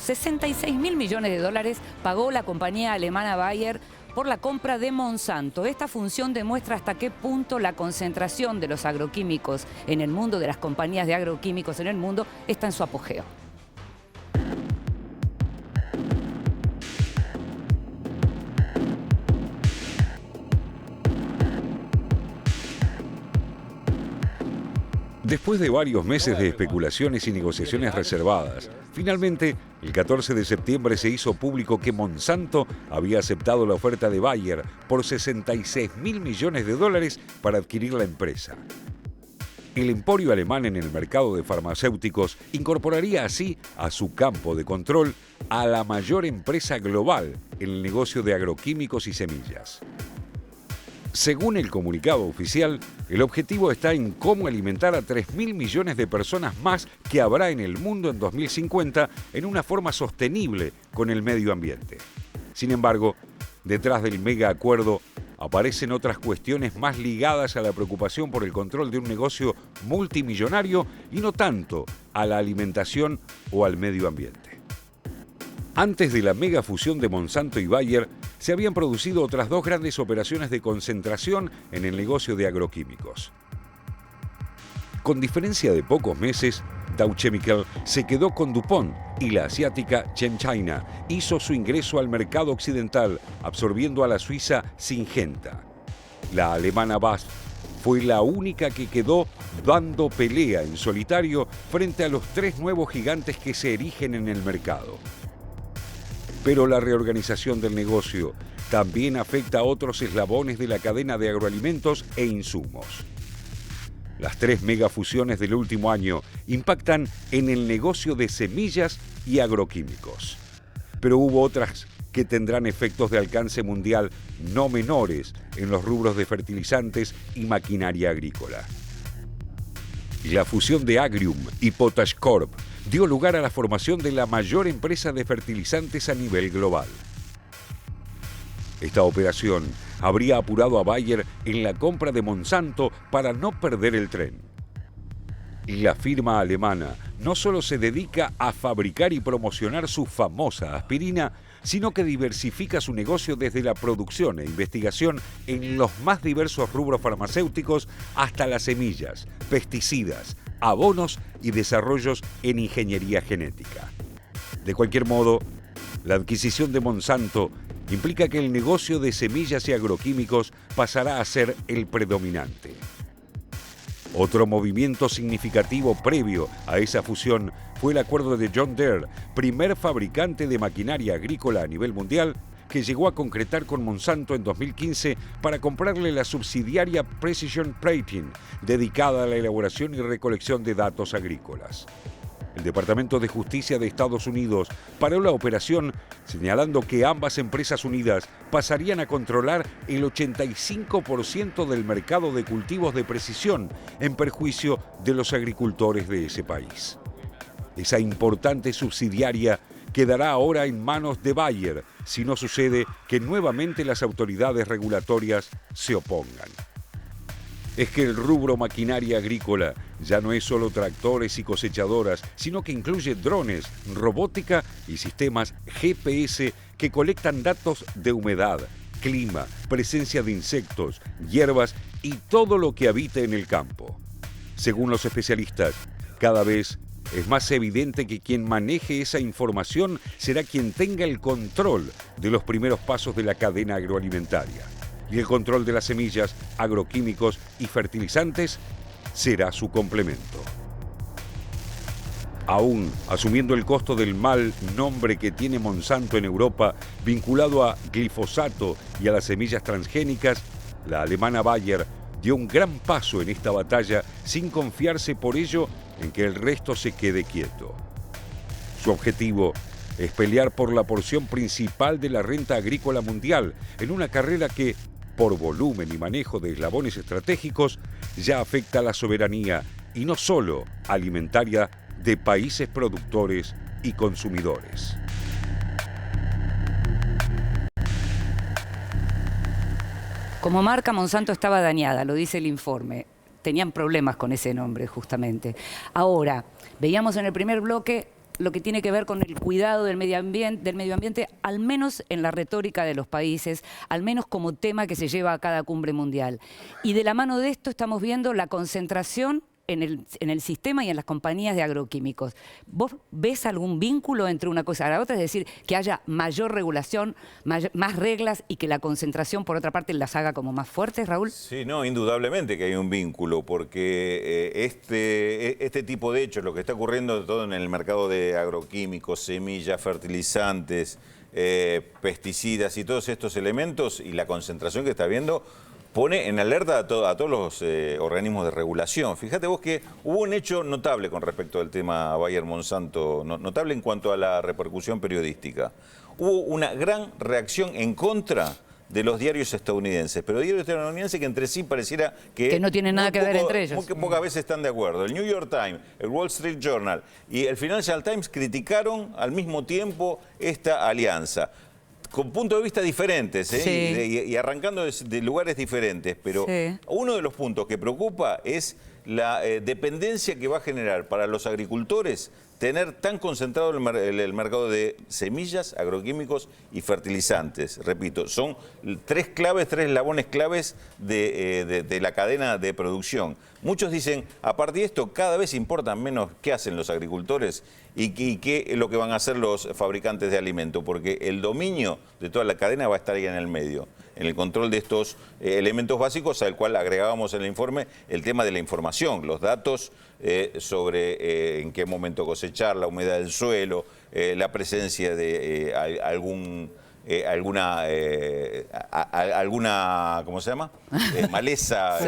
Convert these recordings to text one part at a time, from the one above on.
66 mil millones de dólares pagó la compañía alemana Bayer por la compra de Monsanto. Esta función demuestra hasta qué punto la concentración de los agroquímicos en el mundo, de las compañías de agroquímicos en el mundo, está en su apogeo. Después de varios meses de especulaciones y negociaciones reservadas, finalmente, el 14 de septiembre se hizo público que Monsanto había aceptado la oferta de Bayer por 66 mil millones de dólares para adquirir la empresa. El emporio alemán en el mercado de farmacéuticos incorporaría así a su campo de control a la mayor empresa global en el negocio de agroquímicos y semillas. Según el comunicado oficial, el objetivo está en cómo alimentar a 3.000 millones de personas más que habrá en el mundo en 2050 en una forma sostenible con el medio ambiente. Sin embargo, detrás del mega acuerdo aparecen otras cuestiones más ligadas a la preocupación por el control de un negocio multimillonario y no tanto a la alimentación o al medio ambiente. Antes de la mega fusión de Monsanto y Bayer, se habían producido otras dos grandes operaciones de concentración en el negocio de agroquímicos. Con diferencia de pocos meses, Dow Chemical se quedó con DuPont y la asiática ChemChina hizo su ingreso al mercado occidental, absorbiendo a la suiza Syngenta. La alemana BASF fue la única que quedó dando pelea en solitario frente a los tres nuevos gigantes que se erigen en el mercado. Pero la reorganización del negocio también afecta a otros eslabones de la cadena de agroalimentos e insumos. Las tres megafusiones del último año impactan en el negocio de semillas y agroquímicos. Pero hubo otras que tendrán efectos de alcance mundial no menores en los rubros de fertilizantes y maquinaria agrícola. La fusión de Agrium y Potash Corp dio lugar a la formación de la mayor empresa de fertilizantes a nivel global. Esta operación habría apurado a Bayer en la compra de Monsanto para no perder el tren. La firma alemana no solo se dedica a fabricar y promocionar su famosa aspirina, sino que diversifica su negocio desde la producción e investigación en los más diversos rubros farmacéuticos hasta las semillas, pesticidas, abonos y desarrollos en ingeniería genética. De cualquier modo, la adquisición de Monsanto implica que el negocio de semillas y agroquímicos pasará a ser el predominante. Otro movimiento significativo previo a esa fusión fue el acuerdo de John Deere, primer fabricante de maquinaria agrícola a nivel mundial, que llegó a concretar con Monsanto en 2015 para comprarle la subsidiaria Precision Planting, dedicada a la elaboración y recolección de datos agrícolas. El Departamento de Justicia de Estados Unidos paró la operación, señalando que ambas empresas unidas pasarían a controlar el 85% del mercado de cultivos de precisión, en perjuicio de los agricultores de ese país. Esa importante subsidiaria quedará ahora en manos de Bayer, si no sucede que nuevamente las autoridades regulatorias se opongan. Es que el rubro maquinaria agrícola ya no es solo tractores y cosechadoras, sino que incluye drones, robótica y sistemas GPS que colectan datos de humedad, clima, presencia de insectos, hierbas y todo lo que habita en el campo. Según los especialistas, cada vez es más evidente que quien maneje esa información será quien tenga el control de los primeros pasos de la cadena agroalimentaria. Y el control de las semillas, agroquímicos y fertilizantes será su complemento. Aún asumiendo el costo del mal nombre que tiene Monsanto en Europa, vinculado a glifosato y a las semillas transgénicas, la alemana Bayer dio un gran paso en esta batalla sin confiarse por ello en que el resto se quede quieto. Su objetivo es pelear por la porción principal de la renta agrícola mundial en una carrera que, por volumen y manejo de eslabones estratégicos, ya afecta a la soberanía, y no solo alimentaria, de países productores y consumidores. Como marca, Monsanto estaba dañada, lo dice el informe. Tenían problemas con ese nombre, justamente. Ahora, veíamos en el primer bloque lo que tiene que ver con el cuidado del medio ambiente, al menos en la retórica de los países, al menos como tema que se lleva a cada cumbre mundial. Y de la mano de esto estamos viendo la concentración en el sistema y en las compañías de agroquímicos. ¿Vos ves algún vínculo entre una cosa y la otra? Es decir, que haya mayor regulación, más reglas y que la concentración, por otra parte, las haga como más fuertes, Raúl. Sí, no, indudablemente que hay un vínculo, porque este tipo de hechos, lo que está ocurriendo todo en el mercado de agroquímicos, semillas, fertilizantes, pesticidas y todos estos elementos y la concentración que está habiendo, pone en alerta a todos los organismos de regulación. Fíjate vos que hubo un hecho notable con respecto al tema Bayer-Monsanto, notable en cuanto a la repercusión periodística. Hubo una gran reacción en contra de los diarios estadounidenses, pero diarios estadounidenses que entre sí pareciera que no tienen nada que ver entre ellos. Muy pocas veces están de acuerdo. El New York Times, el Wall Street Journal y el Financial Times criticaron al mismo tiempo esta alianza, con puntos de vista diferentes, y arrancando de lugares diferentes, pero uno de los puntos que preocupa es la dependencia que va a generar para los agricultores tener tan concentrado el mercado de semillas, agroquímicos y fertilizantes. Repito, son tres eslabones claves de la cadena de producción. Muchos dicen, a partir de esto cada vez importa menos qué hacen los agricultores y qué es lo que van a hacer los fabricantes de alimentos, porque el dominio de toda la cadena va a estar ahí en el medio, en el control de estos elementos básicos, al cual agregábamos en el informe el tema de la información, los datos sobre en qué momento cosechar, la humedad del suelo, la presencia de alguna ¿cómo se llama? Maleza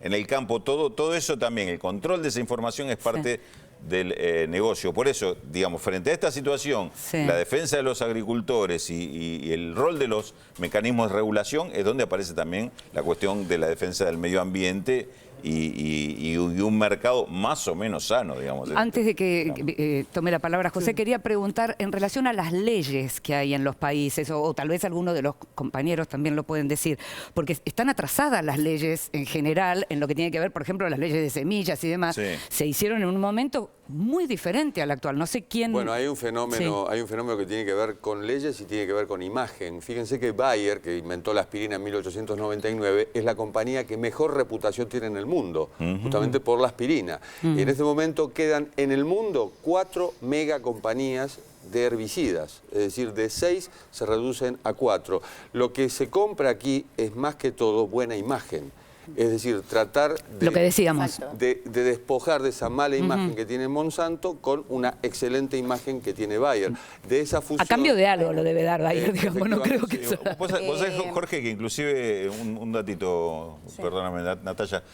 en el campo, todo eso también, el control de esa información es parte del negocio. Por eso, digamos, frente a esta situación, la defensa de los agricultores y el rol de los mecanismos de regulación es donde aparece también la cuestión de la defensa del medio ambiente y un mercado más o menos sano, digamos. Antes de que tome la palabra José, quería preguntar en relación a las leyes que hay en los países, o tal vez algunos de los compañeros también lo pueden decir, porque están atrasadas las leyes en general en lo que tiene que ver, por ejemplo, las leyes de semillas y demás. Se hicieron en un momento muy diferente al actual. No sé quién... Bueno, hay un fenómeno que tiene que ver con leyes y tiene que ver con imagen. Fíjense que Bayer, que inventó la aspirina en 1899, es la compañía que mejor reputación tiene en el mundo, justamente por la aspirina. Y en este momento quedan en el mundo 4 megacompañías de herbicidas, es decir, de 6 se reducen a 4. Lo que se compra aquí es más que todo buena imagen. Es decir, tratar de, lo que decíamos, de despojar de esa mala imagen que tiene Monsanto con una excelente imagen que tiene Bayer. De esa fusión, a cambio de algo lo debe dar Bayer, digamos, no creo que sea. Vos sabés, Jorge, que inclusive, un datito, perdóname Natalia,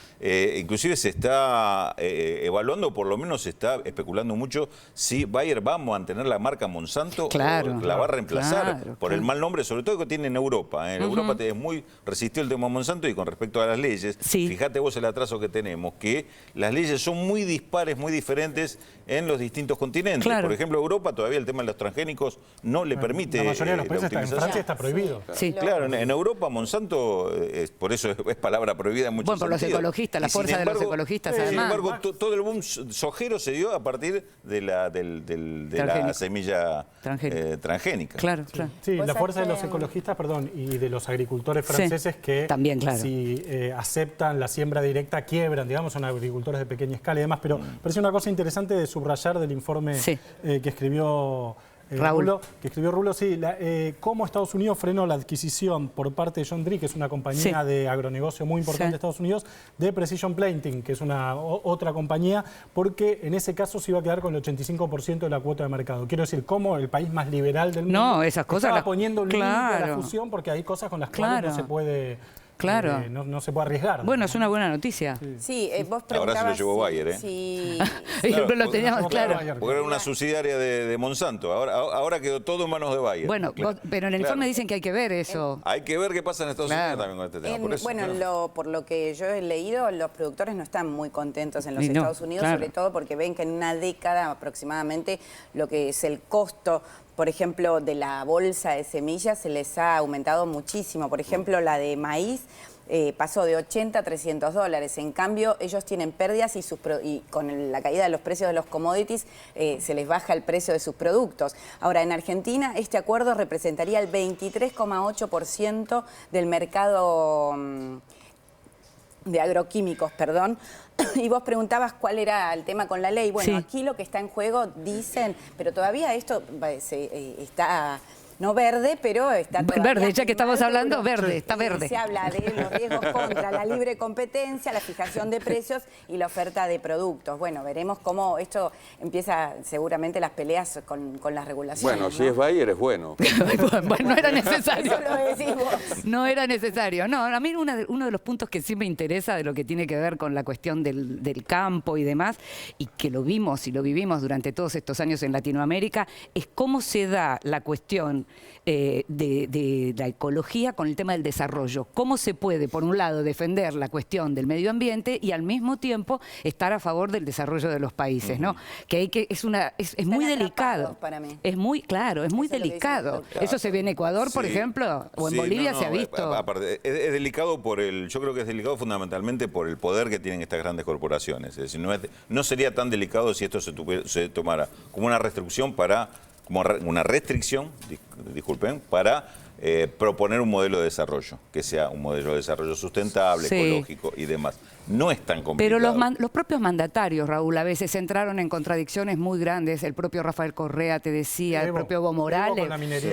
inclusive se está evaluando, por lo menos se está especulando mucho, si Bayer va a mantener la marca Monsanto o la va a reemplazar por el mal nombre, sobre todo que tiene en Europa. En Europa es muy resistido el tema Monsanto y con respecto a las leyes, fíjate vos el atraso que tenemos, que las leyes son muy dispares, muy diferentes en los distintos continentes. Por ejemplo, Europa todavía el tema de los transgénicos no le permite. La mayoría de los países, en Francia está prohibido. Claro, en Europa Monsanto, por eso es palabra prohibida en muchos sentidos. Por los ecologistas, la fuerza de los ecologistas además. Sin embargo, todo el boom sojero se dio a partir de la semilla transgénica. Sí, la fuerza de los ecologistas, y de los agricultores franceses que también, si aceptan la siembra directa, quiebran, digamos, son agricultores de pequeña escala y demás, pero parece una cosa interesante de subrayar del informe que escribió Rulo, cómo Estados Unidos frenó la adquisición por parte de John Deere, que es una compañía de agronegocio muy importante de Estados Unidos, de Precision Planting, que es otra compañía, porque en ese caso se iba a quedar con el 85% de la cuota de mercado. Quiero decir, cómo el país más liberal del mundo esas cosas estaba poniendo límite a la fusión, porque hay cosas con las cuales no se puede... no se puede arriesgar. Bueno, es una buena noticia. Sí, vos preguntabas... Ahora se lo llevó Bayer, lo teníamos claro. Porque era una subsidiaria de Monsanto. Ahora quedó todo en manos de Bayer. Bueno, pero en el informe dicen que hay que ver eso. Hay que ver qué pasa en Estados Unidos también con este tema. Por eso, por lo que yo he leído, los productores no están muy contentos en los Estados Unidos, sobre todo porque ven que en una década aproximadamente lo que es el costo por ejemplo, de la bolsa de semillas se les ha aumentado muchísimo. Por ejemplo, la de maíz pasó de 80 a 300 dólares. En cambio, ellos tienen pérdidas y con la caída de los precios de los commodities se les baja el precio de sus productos. Ahora, en Argentina, este acuerdo representaría el 23,8% del mercado de agroquímicos, perdón. Y vos preguntabas cuál era el tema con la ley. Bueno, aquí lo que está en juego, dicen, pero todavía esto está... No verde, pero está verde, ya que estamos hablando, verde, está verde. Se habla de los riesgos contra la libre competencia, la fijación de precios y la oferta de productos. Bueno, veremos cómo esto empieza seguramente las peleas con las regulaciones. Bueno, si es Bayer es bueno. Bueno, no era necesario. Eso lo decís vos. No era necesario. No, a mí uno de los puntos que sí me interesa de lo que tiene que ver con la cuestión del campo y demás, y que lo vimos y lo vivimos durante todos estos años en Latinoamérica, es cómo se da la cuestión de la ecología con el tema del desarrollo. ¿Cómo se puede, por un lado, defender la cuestión del medio ambiente y al mismo tiempo estar a favor del desarrollo de los países, ¿no? Es muy delicado. Para mí. Es muy, claro, es muy delicado. Eso se ve en Ecuador, por ejemplo, o en Bolivia se ha visto. Aparte, es delicado yo creo que es delicado fundamentalmente por el poder que tienen estas grandes corporaciones. Es decir, no sería tan delicado si esto se tomara como una restricción para proponer un modelo de desarrollo, que sea un modelo de desarrollo sustentable, ecológico y demás. No es tan complicado. Pero los propios mandatarios, Raúl, a veces entraron en contradicciones muy grandes. El propio Rafael Correa te decía, el propio Evo Morales.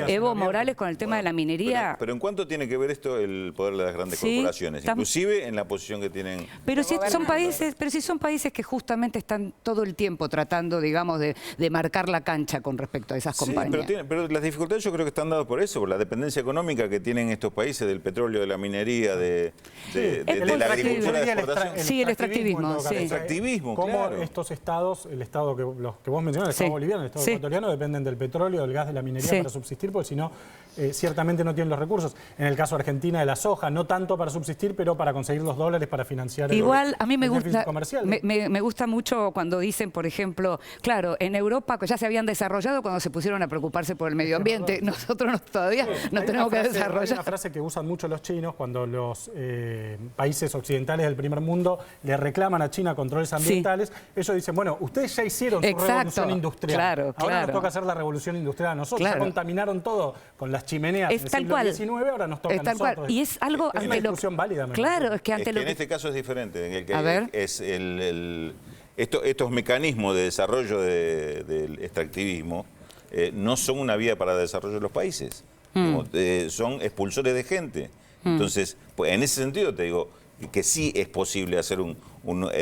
Evo Morales con el tema de la minería. Pero ¿en cuánto tiene que ver esto el poder de las grandes corporaciones? Inclusive en la posición que tienen... Pero si son países que justamente están todo el tiempo tratando, digamos, de marcar la cancha con respecto a esas compañías. Pero las dificultades yo creo que están dadas por eso, por la dependencia económica que tienen estos países del petróleo, de la minería, de la agricultura de exportación. El extractivismo. El extractivismo, cómo estos estados, el estado los que vos mencionás, el estado boliviano, el estado ecuatoriano, dependen del petróleo, del gas, de la minería para subsistir, porque si no, ciertamente no tienen los recursos. En el caso de Argentina, de la soja, no tanto para subsistir, pero para conseguir los dólares para financiar Igual, a mí me gusta, comercial. Me gusta mucho cuando dicen, por ejemplo, claro, en Europa ya se habían desarrollado cuando se pusieron a preocuparse por el medio ambiente. Nosotros todavía nos tenemos que desarrollar. Hay una frase que usan mucho los chinos cuando los países occidentales del primer mundo le reclaman a China controles ambientales. Ellos dicen, bueno, ustedes ya hicieron su revolución industrial. Ahora nos toca hacer la revolución industrial a nosotros. Ya contaminaron todo con las chimeneas del siglo XIX, ahora nos toca a nosotros. Y es algo es una discusión válida. Claro, es que en este caso es diferente. Estos mecanismos de desarrollo del extractivismo no son una vía para el desarrollo de los países. Son expulsores de gente. Entonces, pues, en ese sentido te digo que sí es posible hacer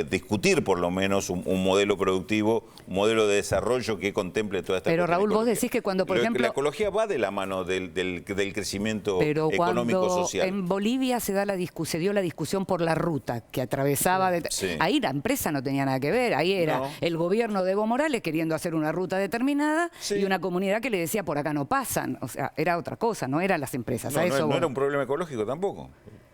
discutir por lo menos un modelo productivo, un modelo de desarrollo que contemple toda esta Pero Raúl, vos decís que cuando, por ejemplo... La ecología va de la mano del crecimiento económico-social. En Bolivia se dio la discusión por la ruta que atravesaba... Ahí la empresa no tenía nada que ver, ahí era el gobierno de Evo Morales queriendo hacer una ruta determinada y una comunidad que le decía por acá no pasan. O sea, era otra cosa, no eran las empresas. No era un problema ecológico tampoco.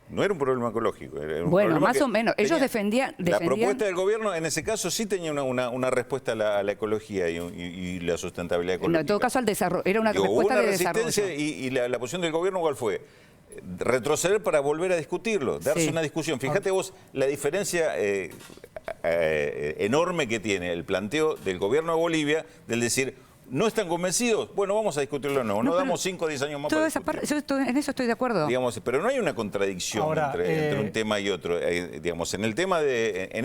No era un problema ecológico. Era un problema más o menos. Ellos defendían... La propuesta del gobierno, en ese caso, sí tenía una respuesta a la ecología y la sustentabilidad ecológica. No, en todo caso, al desarrollo. Era una respuesta de desarrollo. Y la posición del gobierno, ¿cuál fue? Retroceder para volver a discutirlo, darse una discusión. Fíjate vos la diferencia enorme que tiene el planteo del gobierno de Bolivia del decir... ¿No están convencidos? Bueno, vamos a discutirlo no. No damos 5 o 10 años más para discutirlo. En eso estoy de acuerdo. Digamos, pero no hay una contradicción entre un tema y otro. Digamos, en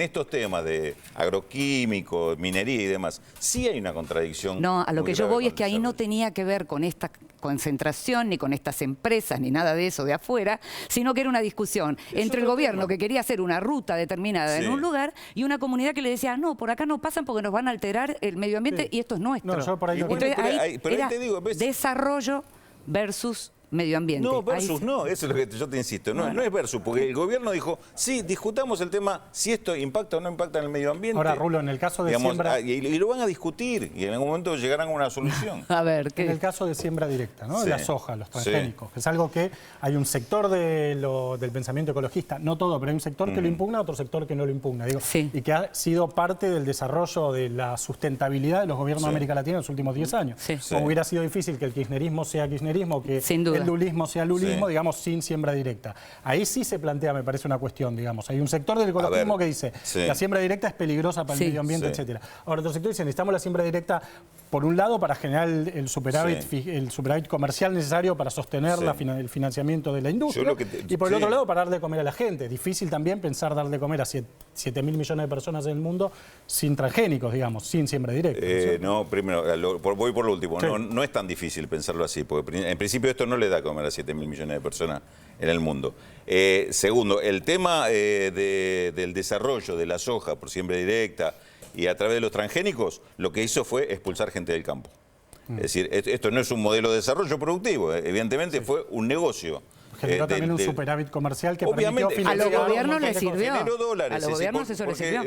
estos temas de agroquímicos, minería y demás, sí hay una contradicción. No, a lo que yo voy es que ahí no tenía que ver con esta concentración, ni con estas empresas, ni nada de eso de afuera, sino que era una discusión entre el gobierno que quería hacer una ruta determinada en un lugar y una comunidad que le decía, no, por acá no pasan porque nos van a alterar el medio ambiente y esto es nuestro. No, yo por ahí Entonces, ahí te digo, desarrollo versus medio ambiente. No, versus no, eso es lo que yo te insisto, no es versus, porque el gobierno dijo, sí, discutamos el tema si esto impacta o no impacta en el medio ambiente. Ahora, Rulo, en el caso de siembra... Y lo van a discutir, y en algún momento llegarán a una solución. A ver, ¿qué? En el caso de siembra directa, ¿no? Sí. De la soja, los transgénicos, que es algo que hay un sector del pensamiento ecologista, no todo, pero hay un sector que lo impugna, otro sector que no lo impugna, digo, y que ha sido parte del desarrollo de la sustentabilidad de los gobiernos de América Latina en los últimos 10 años. Como hubiera sido difícil que el kirchnerismo sea kirchnerismo, que el lulismo sea lulismo, digamos, sin siembra directa. Ahí sí se plantea, me parece, una cuestión, digamos. Hay un sector del ecologismo que dice, la siembra directa es peligrosa para el medio ambiente, etcétera. Ahora, otro sector dice, necesitamos la siembra directa, por un lado, para generar el superávit comercial necesario para sostener el financiamiento de la industria, y por el otro lado, para dar de comer a la gente. Difícil también pensar dar de comer a 7.000 millones de personas en el mundo sin transgénicos, digamos, sin siembra directa. No, primero, voy por lo último. No es tan difícil pensarlo así, porque en principio esto no le da de comer a 7.000 millones de personas en el mundo. Segundo, el tema del desarrollo de la soja por siembra directa y a través de los transgénicos, lo que hizo fue expulsar gente del campo. Es decir, esto no es un modelo de desarrollo productivo, evidentemente fue un negocio. Generó también un superávit comercial que permitió a los gobiernos les sirvió. Generó dólares. A los gobiernos eso les sirvió.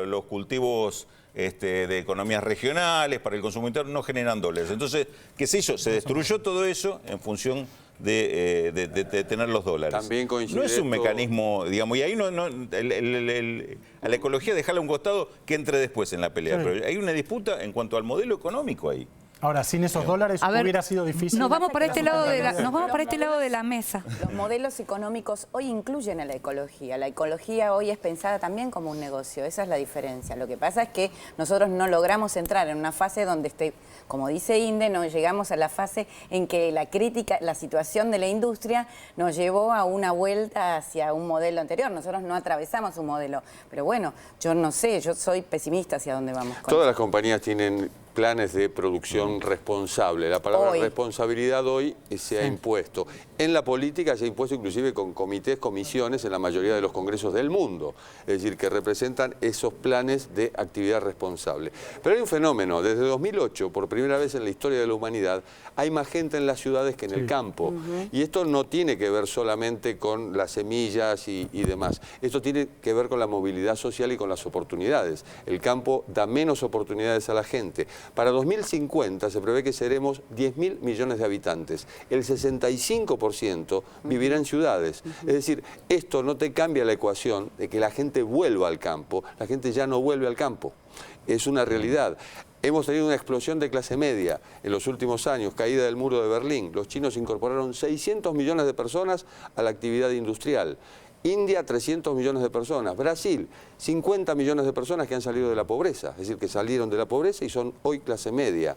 Los cultivos de economías regionales para el consumo interno no generan dólares. Entonces, ¿qué se hizo? Se destruyó todo eso en función de tener los dólares. También coincide no es un mecanismo, digamos, y ahí a la ecología dejarla a un costado que entre después en la pelea. Pero hay una disputa en cuanto al modelo económico ahí. Ahora, sin esos dólares hubiera sido difícil. Nos vamos para este lado de la mesa. Los modelos económicos hoy incluyen a la ecología. La ecología hoy es pensada también como un negocio. Esa es la diferencia. Lo que pasa es que nosotros no logramos entrar en una fase donde como dice Inde, no llegamos a la fase en que la situación de la industria nos llevó a una vuelta hacia un modelo anterior. Nosotros no atravesamos un modelo. Pero bueno, yo no sé, yo soy pesimista hacia dónde vamos. Todas las compañías tienen planes de producción responsable. La palabra responsabilidad hoy se ha impuesto. En la política se ha impuesto inclusive con comités, comisiones en la mayoría de los congresos del mundo. Es decir, que representan esos planes de actividad responsable. Pero hay un fenómeno. Desde 2008, por primera vez en la historia de la humanidad, hay más gente en las ciudades que en el campo. Y esto no tiene que ver solamente con las semillas y demás. Esto tiene que ver con la movilidad social y con las oportunidades. El campo da menos oportunidades a la gente. Para 2050 se prevé que seremos 10.000 millones de habitantes. El 65% vivirá en ciudades. Es decir, esto no te cambia la ecuación de que la gente vuelva al campo. La gente ya no vuelve al campo. Es una realidad. Hemos tenido una explosión de clase media en los últimos años, caída del muro de Berlín. Los chinos incorporaron 600 millones de personas a la actividad industrial. India, 300 millones de personas. Brasil, 50 millones de personas que han salido de la pobreza. Es decir, que salieron de la pobreza y son hoy clase media.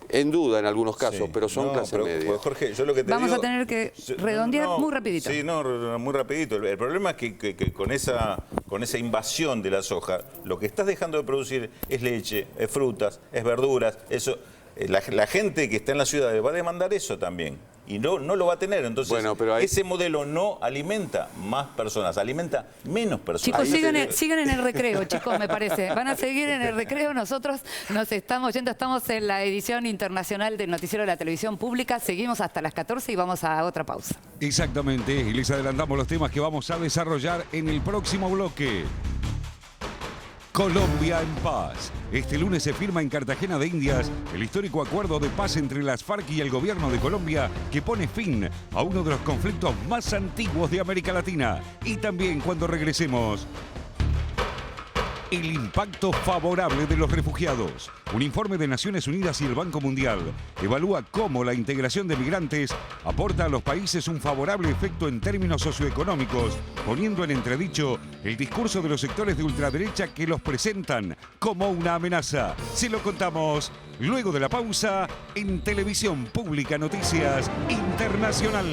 En duda en algunos casos, pero son clase media. Pues Jorge, yo lo que te Vamos digo, a tener que redondear muy rapidito. Sí, muy rapidito. El problema es que con esa invasión de la soja, lo que estás dejando de producir es leche, es frutas, es verduras, eso. La gente que está en la ciudad va a demandar eso también. Y no lo va a tener. Entonces, ese modelo no alimenta más personas, alimenta menos personas. Chicos, sigan en el recreo, chicos, me parece. Van a seguir en el recreo. Nosotros nos estamos yendo, estamos en la edición internacional del Noticiero de la Televisión Pública. Seguimos hasta las 14 y vamos a otra pausa. Exactamente, y les adelantamos los temas que vamos a desarrollar en el próximo bloque. Colombia en paz. Este lunes se firma en Cartagena de Indias el histórico acuerdo de paz entre las FARC y el gobierno de Colombia que pone fin a uno de los conflictos más antiguos de América Latina. Y también cuando regresemos, el impacto favorable de los refugiados. Un informe de Naciones Unidas y el Banco Mundial evalúa cómo la integración de migrantes aporta a los países un favorable efecto en términos socioeconómicos, poniendo en entredicho el discurso de los sectores de ultraderecha que los presentan como una amenaza. Se lo contamos luego de la pausa en Televisión Pública Noticias Internacional.